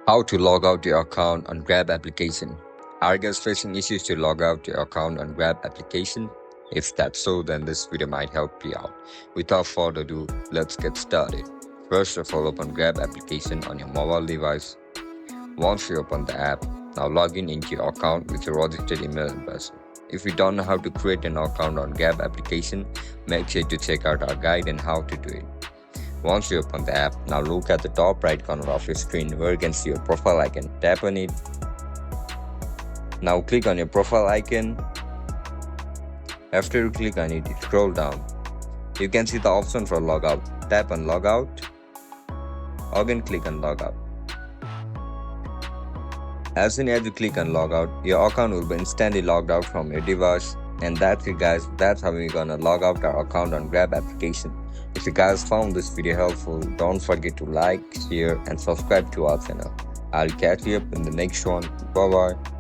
How to log out your account on Grab application. Are you guys facing issues to log out your account on Grab application? If that's so, then this video might help you out. Without further ado, let's get started. First of all, open Grab application on your mobile device. Once you open the app, now log in into your account with your registered email and password. If you don't know how to create an account on Grab application, make sure to check out our guide on how to do it. Once you open the app, now look at the top right corner of your screen where you can see your profile icon. Tap on it. Now click on your profile icon. After you click on it, scroll down. You can see the option for logout. Tap on logout. Again click on logout. As soon as you click on logout, your account will be instantly logged out from your device. And that's it guys, that's how we're gonna log out our account on Grab application. If you guys found this video helpful, don't forget to like, share and subscribe to our channel. I'll catch you up in the next one. Bye bye.